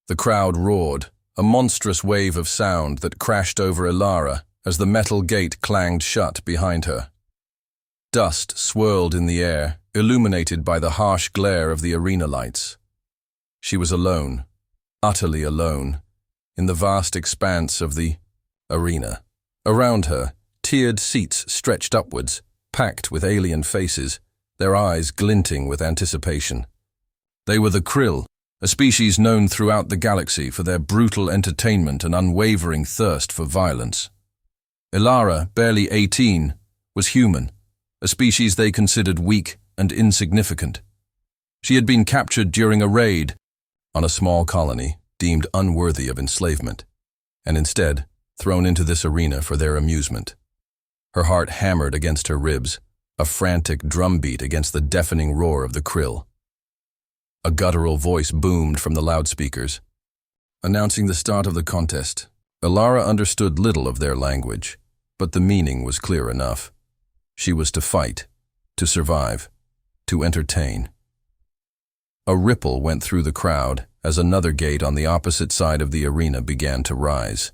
The crowd roared, a monstrous wave of sound that crashed over Ilara as the metal gate clanged shut behind her. Dust swirled in the air, illuminated by the harsh glare of the arena lights. She was alone, utterly alone, in the vast expanse of the arena. Around her, tiered seats stretched upwards, packed with alien faces, their eyes glinting with anticipation. They were the Krill, a species known throughout the galaxy for their brutal entertainment and unwavering thirst for violence. Ilara, barely 18, was human, a species they considered weak and insignificant. She had been captured during a raid on a small colony deemed unworthy of enslavement, and instead thrown into this arena for their amusement. Her heart hammered against her ribs, a frantic drumbeat against the deafening roar of the Krill. A guttural voice boomed from the loudspeakers, announcing the start of the contest. Ilara understood little of their language, but the meaning was clear enough. She was to fight, to survive, to entertain. A ripple went through the crowd as another gate on the opposite side of the arena began to rise.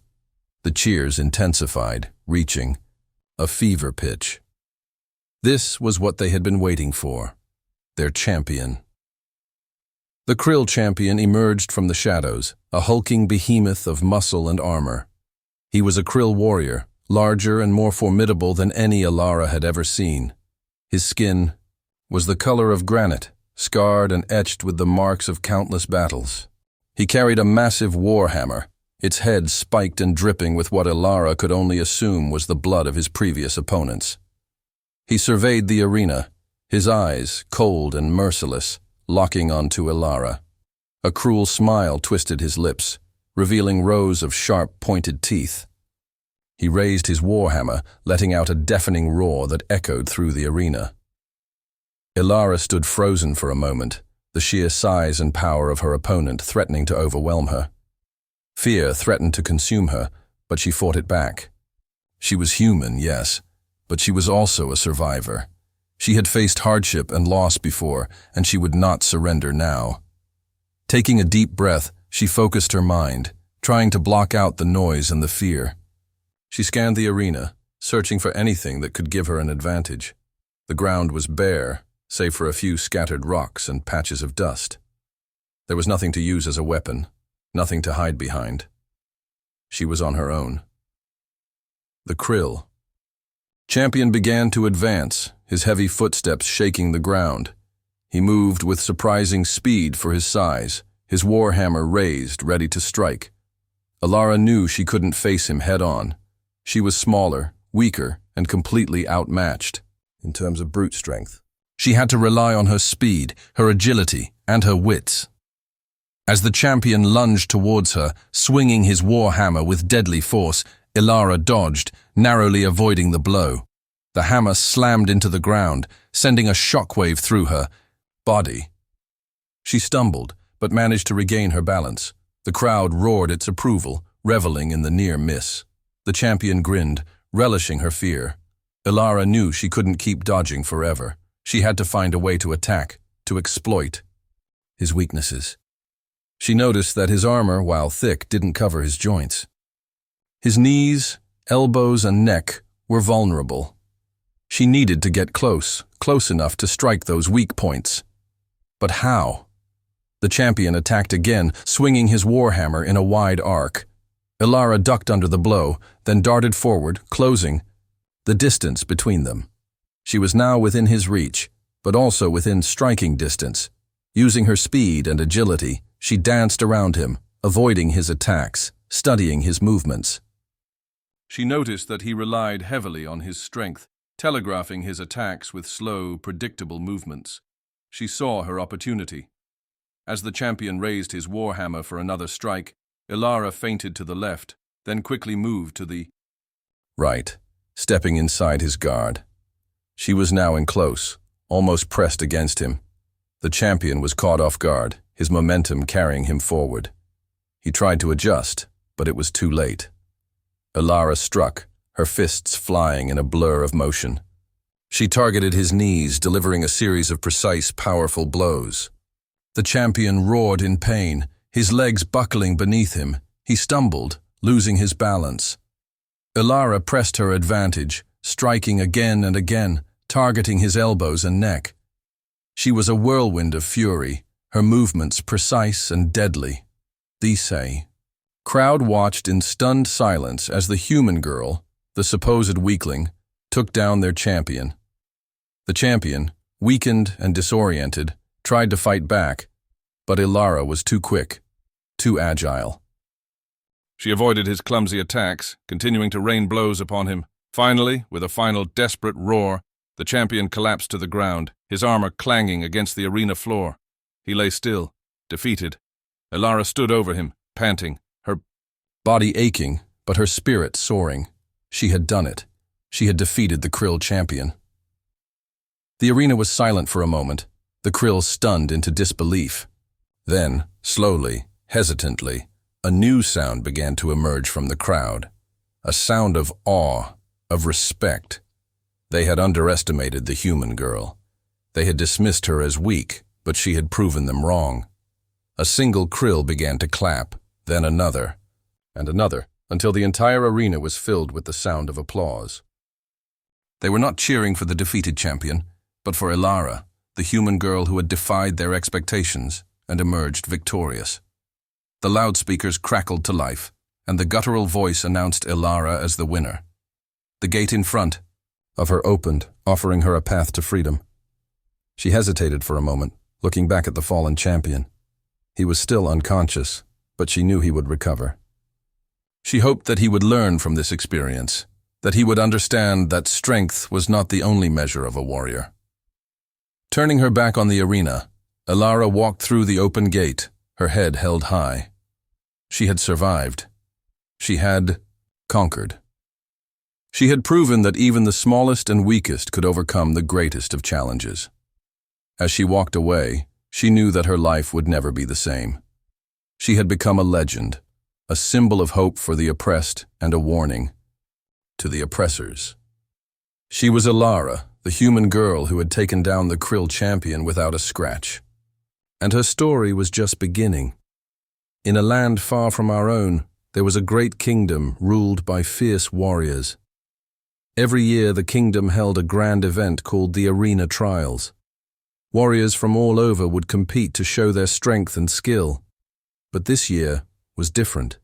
The cheers intensified, reaching a fever pitch. This was what they had been waiting for, their champion. The Krill champion emerged from the shadows, a hulking behemoth of muscle and armor. He was a Krill warrior, larger and more formidable than any Ilara had ever seen. His skin was the color of granite, scarred and etched with the marks of countless battles. He carried a massive warhammer, its head spiked and dripping with what Ilara could only assume was the blood of his previous opponents. He surveyed the arena, his eyes cold and merciless, locking onto Ilara. A cruel smile twisted his lips, revealing rows of sharp, pointed teeth. He raised his warhammer, letting out a deafening roar that echoed through the arena. Ilara stood frozen for a moment, the sheer size and power of her opponent threatening to overwhelm her. Fear threatened to consume her, but she fought it back. She was human, yes, but she was also a survivor. She had faced hardship and loss before, and she would not surrender now. Taking a deep breath, she focused her mind, trying to block out the noise and the fear. She scanned the arena, searching for anything that could give her an advantage. The ground was bare, save for a few scattered rocks and patches of dust. There was nothing to use as a weapon, nothing to hide behind. She was on her own. The Krill. Champion began to advance, his heavy footsteps shaking the ground. He moved with surprising speed for his size, his warhammer raised, ready to strike. Ilara knew she couldn't face him head-on. She was smaller, weaker, and completely outmatched in terms of brute strength. She had to rely on her speed, her agility, and her wits. As the champion lunged towards her, swinging his warhammer with deadly force, Ilara dodged, narrowly avoiding the blow. The hammer slammed into the ground, sending a shockwave through her body. She stumbled, but managed to regain her balance. The crowd roared its approval, reveling in the near miss. The champion grinned, relishing her fear. Ilara knew she couldn't keep dodging forever. She had to find a way to attack, to exploit his weaknesses. She noticed that his armor, while thick, didn't cover his joints. His knees, elbows, and neck were vulnerable. She needed to get close enough to strike those weak points. But how? The champion attacked again, swinging his warhammer in a wide arc. Ilara ducked under the blow, then darted forward, closing the distance between them. She was now within his reach, but also within striking distance. Using her speed and agility, she danced around him, avoiding his attacks, studying his movements. She noticed that he relied heavily on his strength, telegraphing his attacks with slow, predictable movements. She saw her opportunity. As the champion raised his warhammer for another strike, Ilara feinted to the left, then quickly moved to the right, stepping inside his guard. She was now in close, almost pressed against him. The champion was caught off guard, his momentum carrying him forward. He tried to adjust, but it was too late. Ilara struck, her fists flying in a blur of motion. She targeted his knees, delivering a series of precise, powerful blows. The champion roared in pain, His legs buckling beneath him, he stumbled, losing his balance. Elara pressed her advantage, striking again and again, targeting his elbows and neck. She was a whirlwind of fury, her movements precise and deadly. The crowd watched in stunned silence as the human girl, the supposed weakling, took down their champion. The champion, weakened and disoriented, tried to fight back, but Elara was too quick, too agile. She avoided his clumsy attacks, continuing to rain blows upon him. Finally, with a final desperate roar, the champion collapsed to the ground, his armor clanging against the arena floor. He lay still, defeated. Elara stood over him, panting, her body aching, but her spirit soaring. She had done it. She had defeated the Krill champion. The arena was silent for a moment, the Krill stunned into disbelief. Then, slowly, hesitantly, a new sound began to emerge from the crowd. A sound of awe, of respect. They had underestimated the human girl. They had dismissed her as weak, but she had proven them wrong. A single Krill began to clap, then another, and another, until the entire arena was filled with the sound of applause. They were not cheering for the defeated champion, but for Elara, the human girl who had defied their expectations and emerged victorious. The loudspeakers crackled to life, and the guttural voice announced Elara as the winner. The gate in front of her opened, offering her a path to freedom. She hesitated for a moment, looking back at the fallen champion. He was still unconscious, but she knew he would recover. She hoped that he would learn from this experience, that he would understand that strength was not the only measure of a warrior. Turning her back on the arena, Elara walked through the open gate, her head held high. She had survived. She had conquered. She had proven that even the smallest and weakest could overcome the greatest of challenges. As she walked away, she knew that her life would never be the same. She had become a legend, a symbol of hope for the oppressed and a warning to the oppressors. She was Elara, the human girl who had taken down the Krill champion without a scratch. And her story was just beginning. In a land far from our own, there was a great kingdom ruled by fierce warriors. Every year the kingdom held a grand event called the Arena Trials. Warriors from all over would compete to show their strength and skill. But this year was different.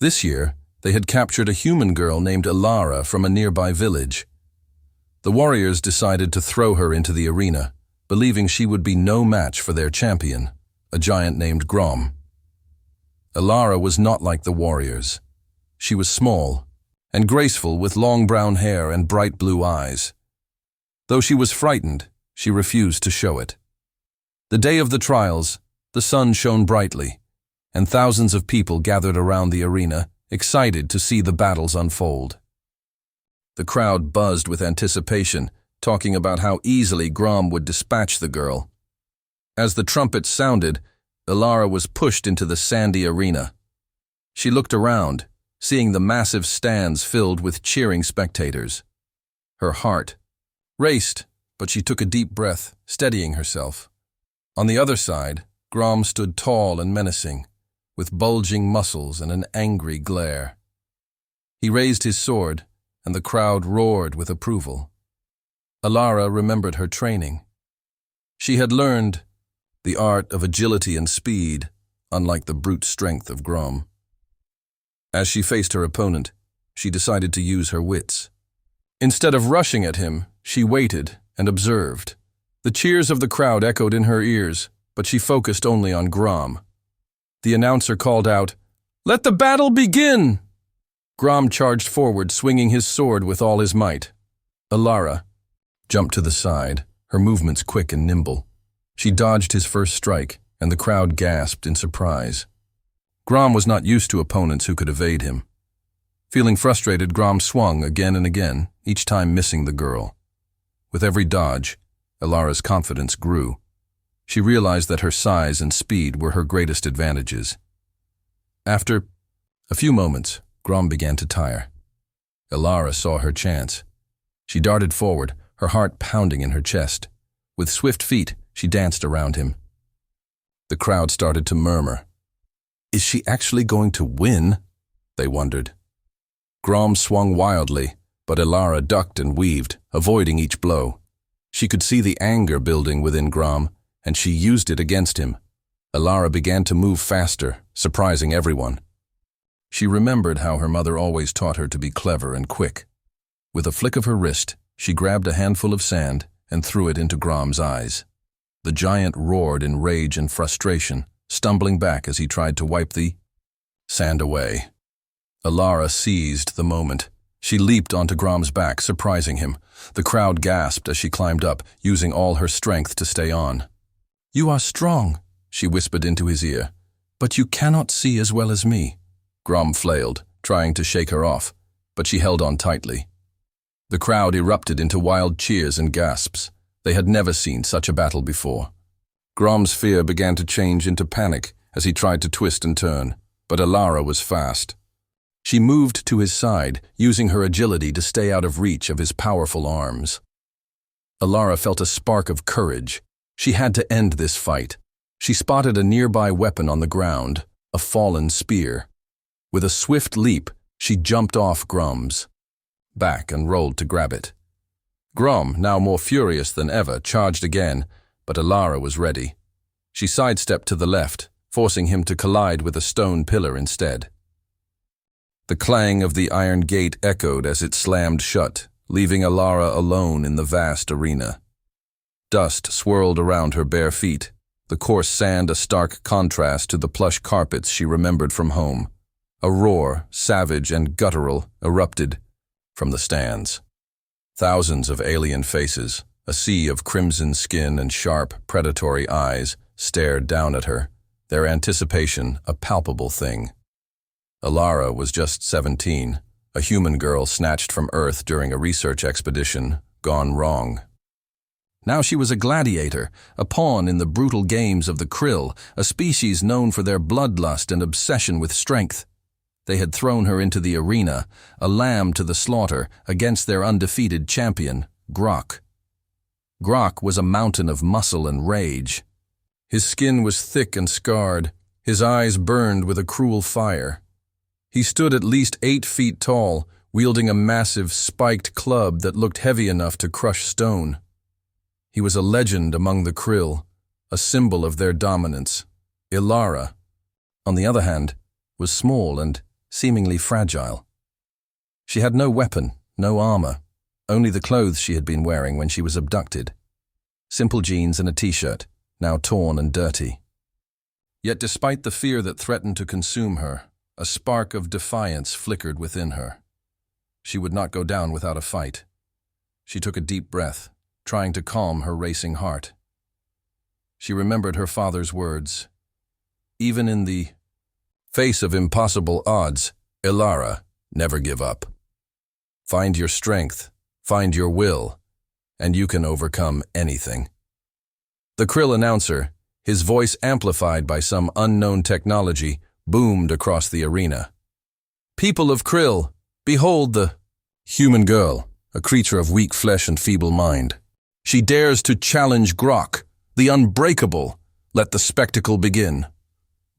This year, they had captured a human girl named Elara from a nearby village. The warriors decided to throw her into the arena, believing she would be no match for their champion, a giant named Grom. Elara was not like the warriors. She was small and graceful with long brown hair and bright blue eyes. Though she was frightened, she refused to show it. The day of the trials, the sun shone brightly, and thousands of people gathered around the arena, excited to see the battles unfold. The crowd buzzed with anticipation, talking about how easily Grom would dispatch the girl. As the trumpets sounded, Elara was pushed into the sandy arena. She looked around, seeing the massive stands filled with cheering spectators. Her heart raced, but she took a deep breath, steadying herself. On the other side, Grom stood tall and menacing, with bulging muscles and an angry glare. He raised his sword, and the crowd roared with approval. Elara remembered her training. She had learned the art of agility and speed, unlike the brute strength of Grom. As she faced her opponent, she decided to use her wits. Instead of rushing at him, she waited and observed. The cheers of the crowd echoed in her ears, but she focused only on Grom. The announcer called out, "Let the battle begin!" Grom charged forward, swinging his sword with all his might. Elara jumped to the side, her movements quick and nimble. She dodged his first strike, and the crowd gasped in surprise. Grom was not used to opponents who could evade him. Feeling frustrated, Grom swung again and again, each time missing the girl. With every dodge, Elara's confidence grew. She realized that her size and speed were her greatest advantages. After a few moments, Grom began to tire. Elara saw her chance. She darted forward, her heart pounding in her chest. With swift feet, she danced around him. The crowd started to murmur. Is she actually going to win? They wondered. Grom swung wildly, but Ilara ducked and weaved, avoiding each blow. She could see the anger building within Grom, and she used it against him. Ilara began to move faster, surprising everyone. She remembered how her mother always taught her to be clever and quick. With a flick of her wrist, she grabbed a handful of sand and threw it into Grom's eyes. The giant roared in rage and frustration, stumbling back as he tried to wipe the sand away. Ilara seized the moment. She leaped onto Grom's back, surprising him. The crowd gasped as she climbed up, using all her strength to stay on. "You are strong," she whispered into his ear, "but you cannot see as well as me." Grom flailed, trying to shake her off, but she held on tightly. The crowd erupted into wild cheers and gasps. They had never seen such a battle before. Grom's fear began to change into panic as he tried to twist and turn, but Ilara was fast. She moved to his side, using her agility to stay out of reach of his powerful arms. Ilara felt a spark of courage. She had to end this fight. She spotted a nearby weapon on the ground, a fallen spear. With a swift leap, she jumped off Grom's back and rolled to grab it. Grom, now more furious than ever, charged again, but Ilara was ready. She sidestepped to the left, forcing him to collide with a stone pillar instead. The clang of the iron gate echoed as it slammed shut, leaving Ilara alone in the vast arena. Dust swirled around her bare feet, the coarse sand a stark contrast to the plush carpets she remembered from home. A roar, savage and guttural, erupted from the stands. Thousands of alien faces, a sea of crimson skin and sharp, predatory eyes, stared down at her, their anticipation a palpable thing. Ilara was just 17, a human girl snatched from Earth during a research expedition, gone wrong. Now she was a gladiator, a pawn in the brutal games of the Krill, a species known for their bloodlust and obsession with strength. They had thrown her into the arena, a lamb to the slaughter, against their undefeated champion, Grok. Grok was a mountain of muscle and rage. His skin was thick and scarred, his eyes burned with a cruel fire. He stood at least 8 feet tall, wielding a massive, spiked club that looked heavy enough to crush stone. He was a legend among the Krill, a symbol of their dominance. Ilara, on the other hand, was small and seemingly fragile. She had no weapon, no armor, only the clothes she had been wearing when she was abducted. Simple jeans and a t-shirt, now torn and dirty. Yet despite the fear that threatened to consume her, a spark of defiance flickered within her. She would not go down without a fight. She took a deep breath, trying to calm her racing heart. She remembered her father's words. Even in the face of impossible odds, Ilara, never give up. Find your strength, find your will, and you can overcome anything. The Krill announcer, his voice amplified by some unknown technology, boomed across the arena. "People of Krill, behold the human girl, a creature of weak flesh and feeble mind. She dares to challenge Grok, the unbreakable. Let the spectacle begin."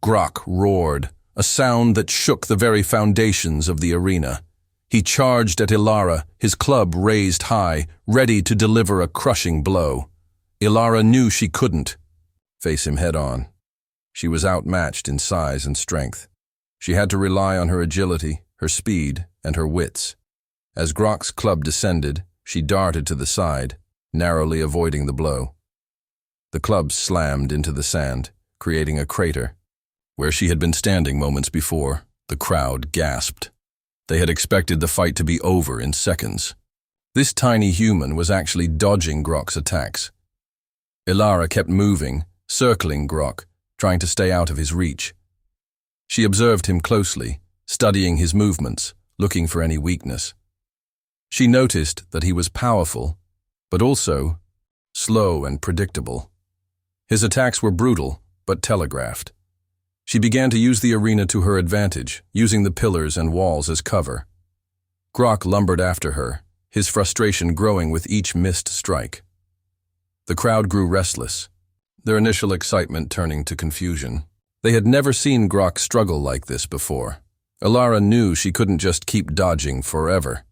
Grok roared, a sound that shook the very foundations of the arena. He charged at Ilara, his club raised high, ready to deliver a crushing blow. Ilara knew she couldn't face him head-on. She was outmatched in size and strength. She had to rely on her agility, her speed, and her wits. As Grok's club descended, she darted to the side, narrowly avoiding the blow. The club slammed into the sand, creating a crater. Where she had been standing moments before, the crowd gasped. They had expected the fight to be over in seconds. This tiny human was actually dodging Grok's attacks. Ilara kept moving, circling Grok, trying to stay out of his reach. She observed him closely, studying his movements, looking for any weakness. She noticed that he was powerful, but also slow and predictable. His attacks were brutal, but telegraphed. She began to use the arena to her advantage, using the pillars and walls as cover. Grok lumbered after her, his frustration growing with each missed strike. The crowd grew restless, their initial excitement turning to confusion. They had never seen Grok struggle like this before. Alara knew she couldn't just keep dodging forever.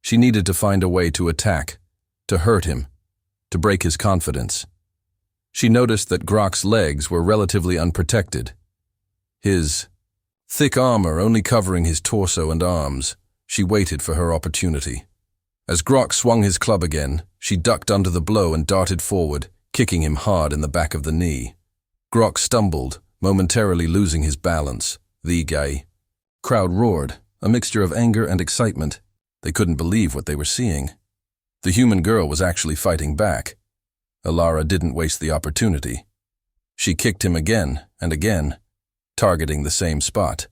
She needed to find a way to attack, to hurt him, to break his confidence. She noticed that Grok's legs were relatively unprotected. His thick armor only covering his torso and arms. She waited for her opportunity. As Grok swung his club again, she ducked under the blow and darted forward, kicking him hard in the back of the knee. Grok stumbled, momentarily losing his balance. The guy. Crowd roared, a mixture of anger and excitement. They couldn't believe what they were seeing. The human girl was actually fighting back. Alara didn't waste the opportunity. She kicked him again and again, targeting the same spot.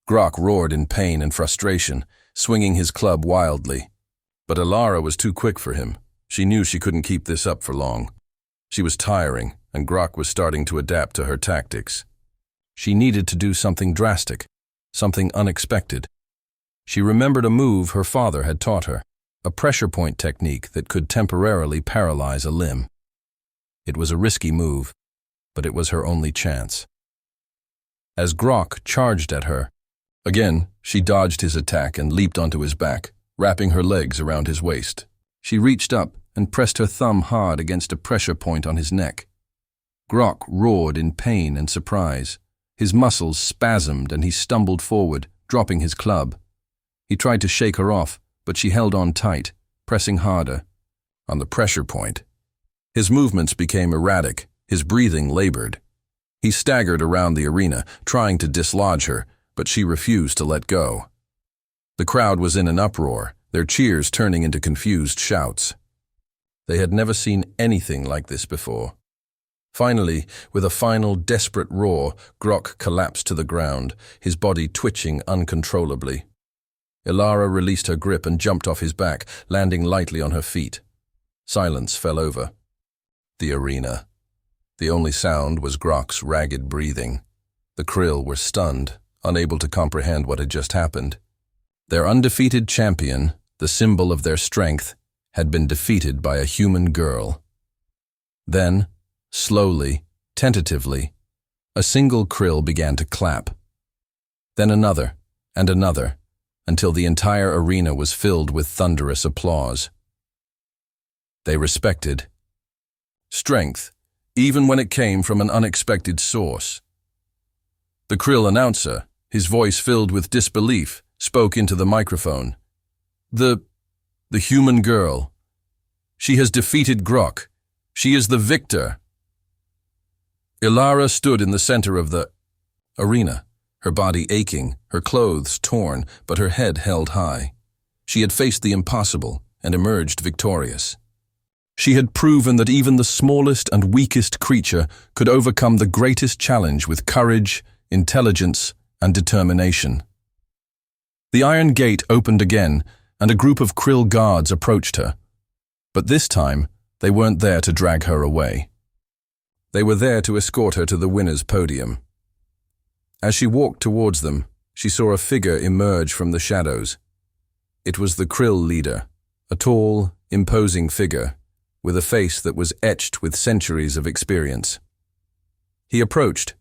Grok roared in pain and frustration, swinging his club wildly. But Alara was too quick for him. She knew she couldn't keep this up for long. She was tiring, and Grok was starting to adapt to her tactics. She needed to do something drastic, something unexpected. She remembered a move her father had taught her, a pressure point technique that could temporarily paralyze a limb. It was a risky move, but it was her only chance. As Grok charged at her, again, she dodged his attack and leaped onto his back, wrapping her legs around his waist. She reached up and pressed her thumb hard against a pressure point on his neck. Grok roared in pain and surprise. His muscles spasmed and he stumbled forward, dropping his club. He tried to shake her off, but she held on tight, pressing harder. On the pressure point, his movements became erratic, his breathing labored. He staggered around the arena, trying to dislodge her, but she refused to let go. The crowd was in an uproar, their cheers turning into confused shouts. They had never seen anything like this before. Finally, with a final desperate roar, Grok collapsed to the ground, his body twitching uncontrollably. Alara released her grip and jumped off his back, landing lightly on her feet. Silence fell over the arena. The only sound was Grok's ragged breathing. The Krill were stunned, unable to comprehend what had just happened. Their undefeated champion, the symbol of their strength, had been defeated by a human girl. Then, slowly, tentatively, a single Krill began to clap. Then another, and another, until the entire arena was filled with thunderous applause. They respected strength, even when it came from an unexpected source. The Krill announcer, his voice filled with disbelief, spoke into the microphone. The human girl. She has defeated Grok. She is the victor. Alara stood in the center of the arena, her body aching, her clothes torn, but her head held high. She had faced the impossible and emerged victorious. She had proven that even the smallest and weakest creature could overcome the greatest challenge with courage, intelligence, and determination. The iron gate opened again, and a group of Krill guards approached her. But this time, they weren't there to drag her away. They were there to escort her to the winner's podium. As she walked towards them, she saw a figure emerge from the shadows. It was the Krill leader, a tall, imposing figure, with a face that was etched with centuries of experience. He approached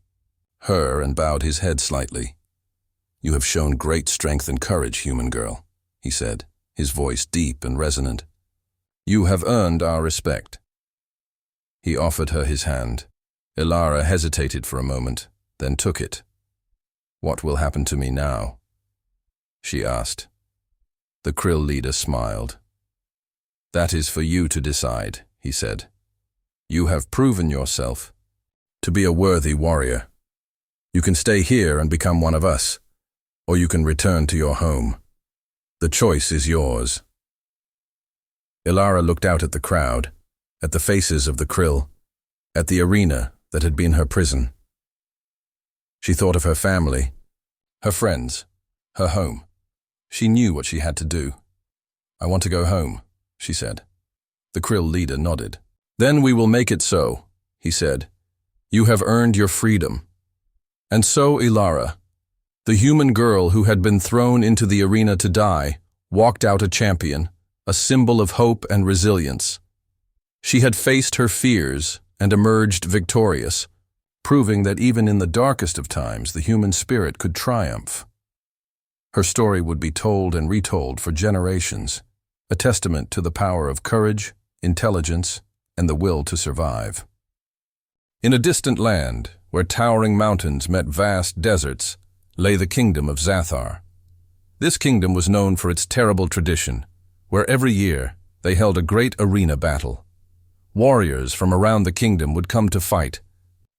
her and bowed his head slightly. "You have shown great strength and courage, human girl," he said, his voice deep and resonant. "You have earned our respect." He offered her his hand. Alara hesitated for a moment, then took it. "What will happen to me now?" she asked. The Krill leader smiled. "That is for you to decide," he said. "You have proven yourself to be a worthy warrior. You can stay here and become one of us, or you can return to your home. The choice is yours." Alara looked out at the crowd, at the faces of the Krill, at the arena that had been her prison. She thought of her family, her friends, her home. She knew what she had to do. "I want to go home," she said. The Krill leader nodded. "Then we will make it so," he said. "You have earned your freedom." And so Alara, the human girl who had been thrown into the arena to die, walked out a champion, a symbol of hope and resilience. She had faced her fears and emerged victorious, proving that even in the darkest of times the human spirit could triumph. Her story would be told and retold for generations, a testament to the power of courage, intelligence, and the will to survive. In a distant land, where towering mountains met vast deserts, lay the kingdom of Zathar. This kingdom was known for its terrible tradition, where every year they held a great arena battle. Warriors from around the kingdom would come to fight,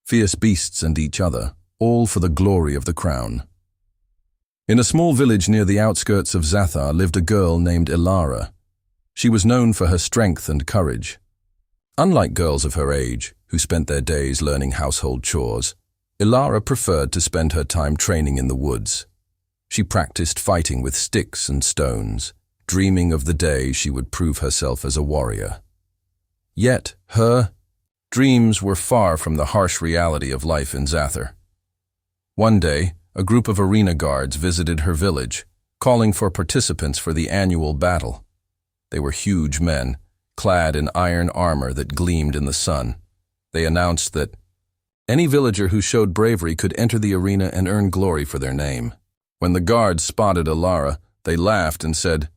fierce beasts and each other, all for the glory of the crown. In a small village near the outskirts of Zathar lived a girl named Ilara. She was known for her strength and courage. Unlike girls of her age, who spent their days learning household chores, Ilara preferred to spend her time training in the woods. She practiced fighting with sticks and stones, dreaming of the day she would prove herself as a warrior. Yet, her dreams were far from the harsh reality of life in Zathar. One day, a group of arena guards visited her village, calling for participants for the annual battle. They were huge men, clad in iron armor that gleamed in the sun. They announced that any villager who showed bravery could enter the arena and earn glory for their name. When the guards spotted Ilara, they laughed and said,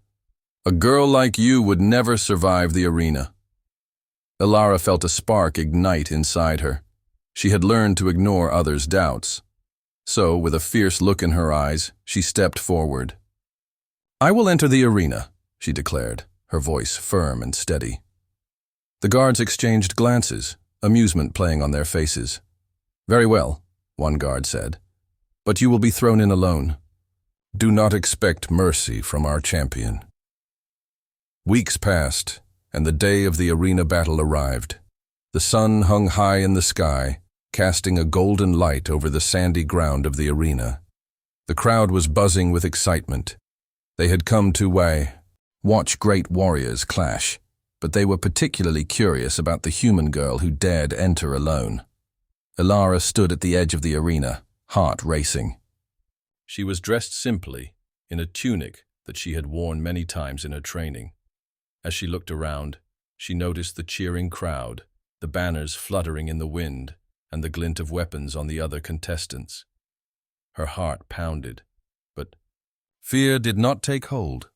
"A girl like you would never survive the arena." Ilara felt a spark ignite inside her. She had learned to ignore others' doubts. So, with a fierce look in her eyes, she stepped forward. "I will enter the arena," she declared, her voice firm and steady. The guards exchanged glances, amusement playing on their faces. "Very well," one guard said, "but you will be thrown in alone. Do not expect mercy from our champion." Weeks passed, and the day of the arena battle arrived. The sun hung high in the sky, casting a golden light over the sandy ground of the arena. The crowd was buzzing with excitement. They had come to watch great warriors clash, but they were particularly curious about the human girl who dared enter alone. Ilara stood at the edge of the arena, heart racing. She was dressed simply, in a tunic that she had worn many times in her training. As she looked around, she noticed the cheering crowd, the banners fluttering in the wind, and the glint of weapons on the other contestants. Her heart pounded, but fear did not take hold.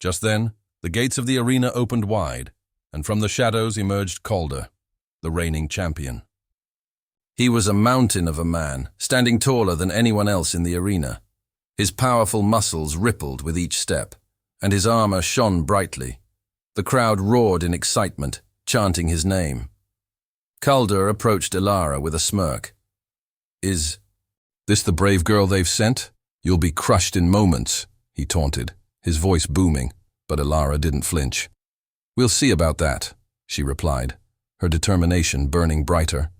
Just then, the gates of the arena opened wide, and from the shadows emerged Calder, the reigning champion. He was a mountain of a man, standing taller than anyone else in the arena. His powerful muscles rippled with each step, and his armor shone brightly. The crowd roared in excitement, chanting his name. Calder approached Ilara with a smirk. "Is this the brave girl they've sent? You'll be crushed in moments," he taunted, his voice booming, but Ilara didn't flinch. "We'll see about that," she replied, her determination burning brighter.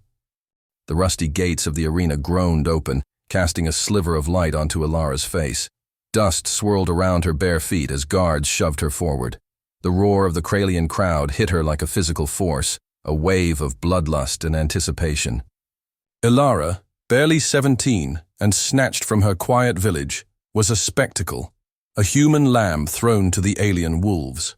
The rusty gates of the arena groaned open, casting a sliver of light onto Ilara's face. Dust swirled around her bare feet as guards shoved her forward. The roar of the Kralian crowd hit her like a physical force, a wave of bloodlust and anticipation. Ilara, barely 17 and snatched from her quiet village, was a spectacle, a human lamb thrown to the alien wolves.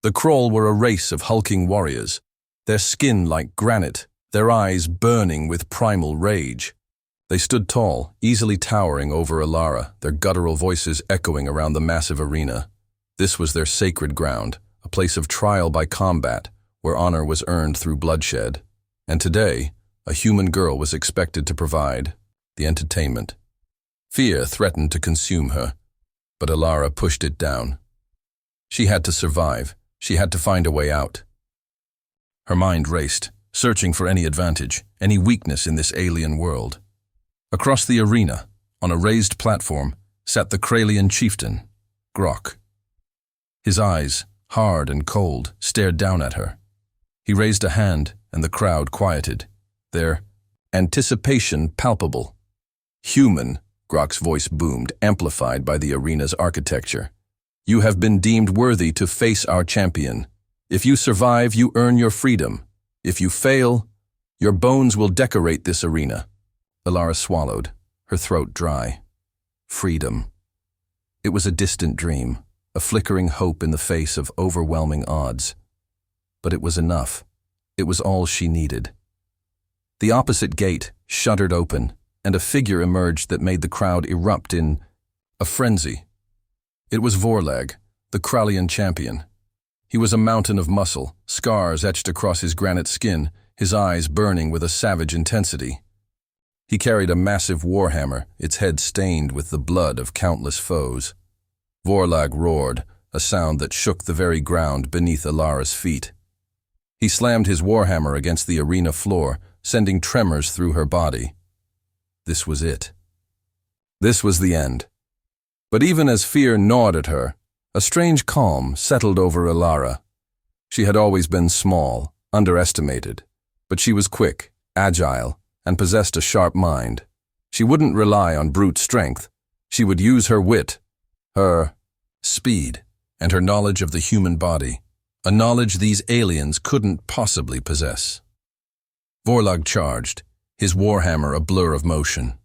The Krall were a race of hulking warriors, their skin like granite, their eyes burning with primal rage. They stood tall, easily towering over Ilara, their guttural voices echoing around the massive arena. This was their sacred ground, a place of trial by combat, where honor was earned through bloodshed. And today, a human girl was expected to provide the entertainment. Fear threatened to consume her, but Ilara pushed it down. She had to survive. She had to find a way out. Her mind raced, searching for any advantage, any weakness in this alien world. Across the arena, on a raised platform, sat the Kralian chieftain, Grok. His eyes, hard and cold, stared down at her. He raised a hand, and the crowd quieted, their anticipation palpable. "Human," Grok's voice boomed, amplified by the arena's architecture. "You have been deemed worthy to face our champion. If you survive, you earn your freedom. If you fail, your bones will decorate this arena." Ilara swallowed, her throat dry. Freedom. It was a distant dream, a flickering hope in the face of overwhelming odds. But it was enough. It was all she needed. The opposite gate shuddered open, and a figure emerged that made the crowd erupt in a frenzy. It was Vorlag, the Kralian champion. He was a mountain of muscle, scars etched across his granite skin, his eyes burning with a savage intensity. He carried a massive warhammer, its head stained with the blood of countless foes. Vorlag roared, a sound that shook the very ground beneath Alara's feet. He slammed his warhammer against the arena floor, sending tremors through her body. This was it. This was the end. But even as fear gnawed at her, a strange calm settled over Alara. She had always been small, underestimated, but she was quick, agile, and possessed a sharp mind. She wouldn't rely on brute strength. She would use her wit, her speed, and her knowledge of the human body, a knowledge these aliens couldn't possibly possess. Vorlag charged, his warhammer a blur of motion.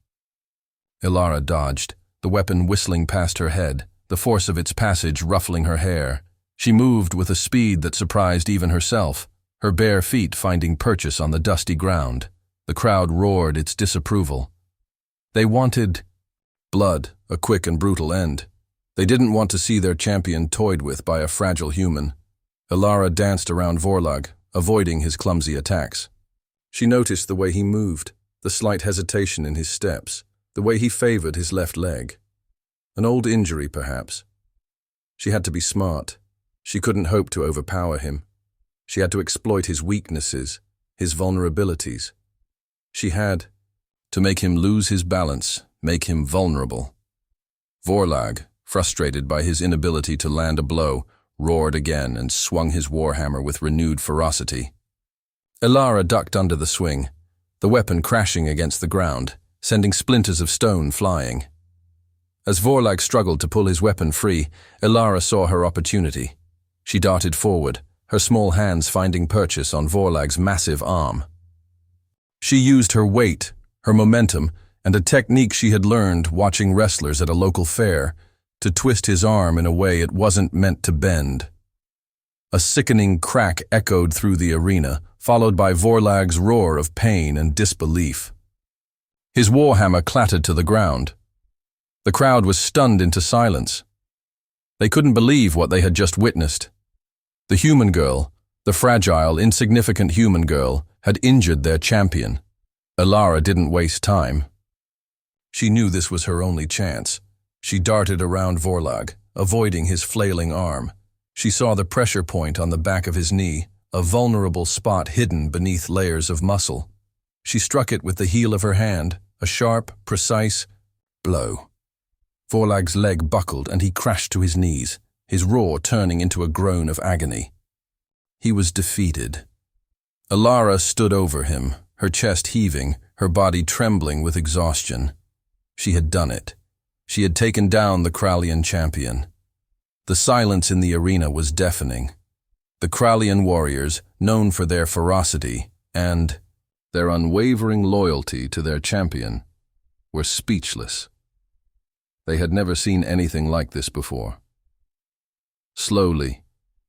Alara dodged, the weapon whistling past her head, the force of its passage ruffling her hair. She moved with a speed that surprised even herself, her bare feet finding purchase on the dusty ground. The crowd roared its disapproval. They wanted blood, a quick and brutal end. They didn't want to see their champion toyed with by a fragile human. Alara danced around Vorlag, avoiding his clumsy attacks. She noticed the way he moved, the slight hesitation in his steps, the way he favored his left leg. An old injury, perhaps. She had to be smart. She couldn't hope to overpower him. She had to exploit his weaknesses, his vulnerabilities. She had to make him lose his balance, make him vulnerable. Vorlag, frustrated by his inability to land a blow, roared again and swung his warhammer with renewed ferocity. Alara ducked under the swing, the weapon crashing against the ground, sending splinters of stone flying. As Vorlag struggled to pull his weapon free, Alara saw her opportunity. She darted forward, her small hands finding purchase on Vorlag's massive arm. She used her weight, her momentum, and a technique she had learned watching wrestlers at a local fair to twist his arm in a way it wasn't meant to bend. A sickening crack echoed through the arena, followed by Vorlag's roar of pain and disbelief. His warhammer clattered to the ground. The crowd was stunned into silence. They couldn't believe what they had just witnessed. The human girl, the fragile, insignificant human girl, had injured their champion. Alara didn't waste time. She knew this was her only chance. She darted around Vorlag, avoiding his flailing arm. She saw the pressure point on the back of his knee, a vulnerable spot hidden beneath layers of muscle. She struck it with the heel of her hand, a sharp, precise blow. Vorlag's leg buckled and he crashed to his knees, his roar turning into a groan of agony. He was defeated. Alara stood over him, her chest heaving, her body trembling with exhaustion. She had done it. She had taken down the Kralian champion. The silence in the arena was deafening. The Kralian warriors, known for their ferocity and their unwavering loyalty to their champion, were speechless. They had never seen anything like this before. Slowly,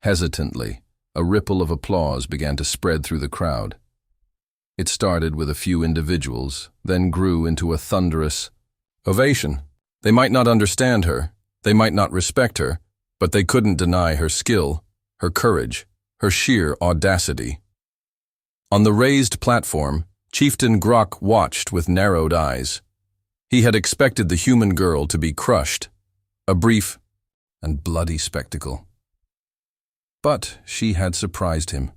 hesitantly, a ripple of applause began to spread through the crowd. It started with a few individuals, then grew into a thunderous ovation. They might not understand her, they might not respect her, but they couldn't deny her skill, her courage, her sheer audacity. On the raised platform, Chieftain Grok watched with narrowed eyes. He had expected the human girl to be crushed, a brief and bloody spectacle. But she had surprised him.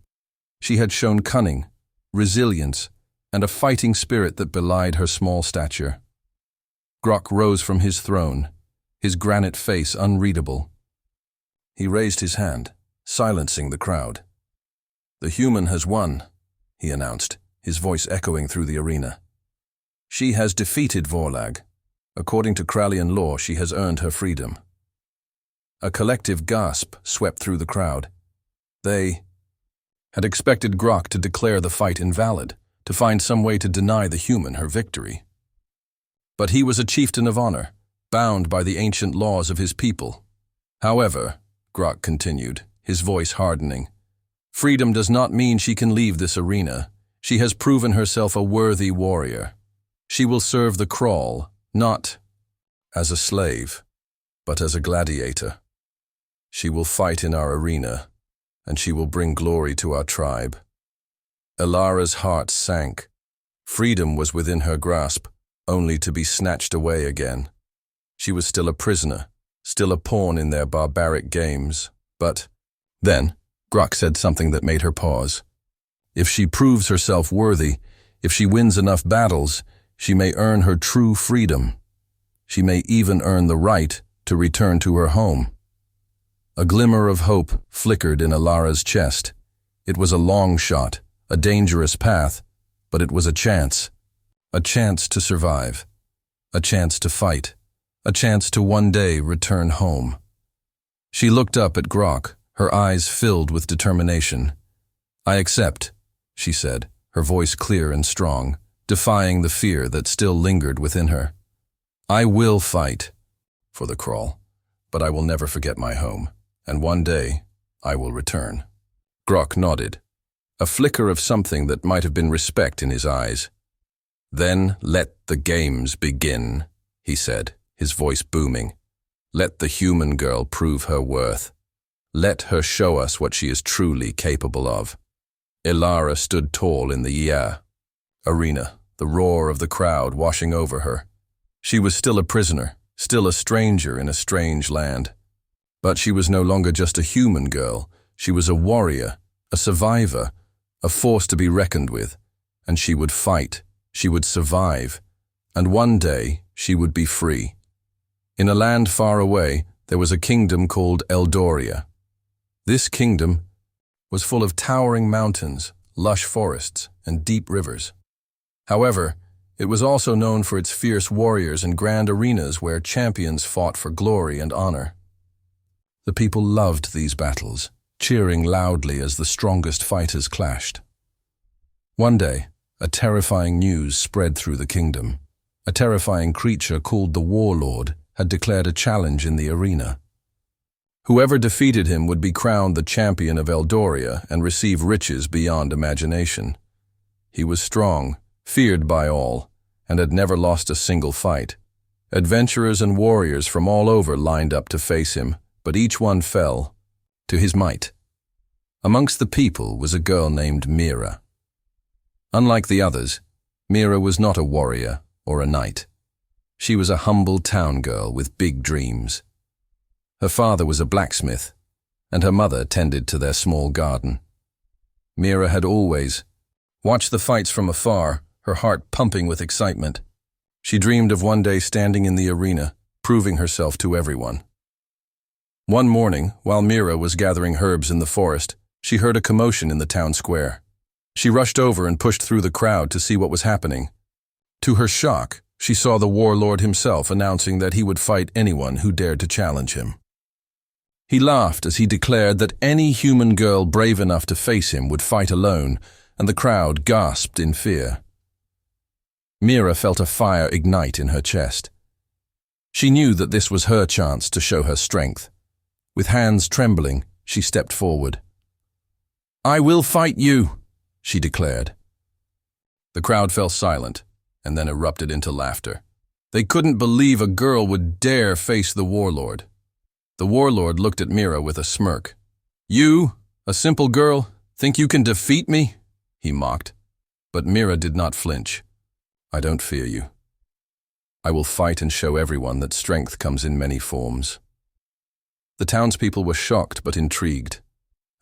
She had shown cunning, resilience, and a fighting spirit that belied her small stature. Grok rose from his throne, his granite face unreadable. He raised his hand, silencing the crowd. "The human has won," he announced, his voice echoing through the arena. "She has defeated Vorlag. According to Kralian law, she has earned her freedom." A collective gasp swept through the crowd. They had expected Grok to declare the fight invalid, to find some way to deny the human her victory. But he was a chieftain of honor, bound by the ancient laws of his people. "However," Grok continued, his voice hardening, "freedom does not mean she can leave this arena. She has proven herself a worthy warrior. She will serve the Crawl, not as a slave, but as a gladiator. She will fight in our arena, and she will bring glory to our tribe. Elara's heart sank. Freedom was within her grasp, only to be snatched away again. She was still a prisoner, still a pawn in their barbaric games, but then Grok said something that made her pause. If she proves herself worthy, if she wins enough battles, she may earn her true freedom. She may even earn the right to return to her home. A glimmer of hope flickered in Elara's chest. It was a long shot, a dangerous path, but it was a chance to survive, a chance to fight, a chance to one day return home. She looked up at Grok, her eyes filled with determination. "I accept," she said, her voice clear and strong, defying the fear that still lingered within her. "I will fight for the Crawl, but I will never forget my home, and one day I will return." Grok nodded, a flicker of something that might have been respect in his eyes. "Then let the games begin," he said, his voice booming. "Let the human girl prove her worth. Let her show us what she is truly capable of." Elara stood tall in the arena, the roar of the crowd washing over her. She was still a prisoner, still a stranger in a strange land. But she was no longer just a human girl. She was a warrior, a survivor, a force to be reckoned with. And she would fight, she would survive, and one day she would be free. In a land far away, there was a kingdom called Eldoria. This kingdom was full of towering mountains, lush forests, and deep rivers. However, it was also known for its fierce warriors and grand arenas where champions fought for glory and honor. The people loved these battles, cheering loudly as the strongest fighters clashed. One day, a terrifying news spread through the kingdom. A terrifying creature called the Warlord had declared a challenge in the arena. Whoever defeated him would be crowned the champion of Eldoria and receive riches beyond imagination. He was strong, feared by all, and had never lost a single fight. Adventurers and warriors from all over lined up to face him, but each one fell to his might. Amongst the people was a girl named Mira. Unlike the others, Mira was not a warrior or a knight. She was a humble town girl with big dreams. Her father was a blacksmith, and her mother tended to their small garden. Mira had always watched the fights from afar, her heart pumping with excitement. She dreamed of one day standing in the arena, proving herself to everyone. One morning, while Mira was gathering herbs in the forest, she heard a commotion in the town square. She rushed over and pushed through the crowd to see what was happening. To her shock, she saw the warlord himself announcing that he would fight anyone who dared to challenge him. He laughed as he declared that any human girl brave enough to face him would fight alone, and the crowd gasped in fear. Mira felt a fire ignite in her chest. She knew that this was her chance to show her strength. With hands trembling, she stepped forward. "I will fight you," she declared. The crowd fell silent, and then erupted into laughter. They couldn't believe a girl would dare face the warlord. The warlord looked at Mira with a smirk. "You, a simple girl, think you can defeat me?" he mocked. But Mira did not flinch. "I don't fear you. I will fight and show everyone that strength comes in many forms." The townspeople were shocked but intrigued.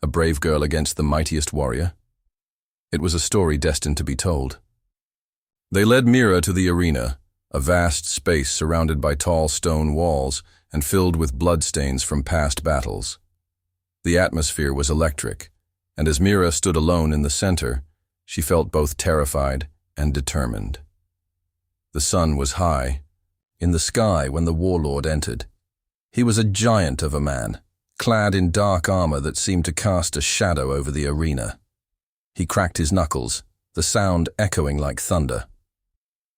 A brave girl against the mightiest warrior? It was a story destined to be told. They led Mira to the arena, a vast space surrounded by tall stone walls and filled with bloodstains from past battles. The atmosphere was electric, and as Mira stood alone in the center, she felt both terrified and determined. The sun was high in the sky when the warlord entered. He was a giant of a man, clad in dark armor that seemed to cast a shadow over the arena. He cracked his knuckles, the sound echoing like thunder.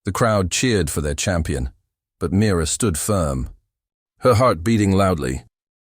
The crowd cheered for their champion, but Mira stood firm, her heart beating loudly,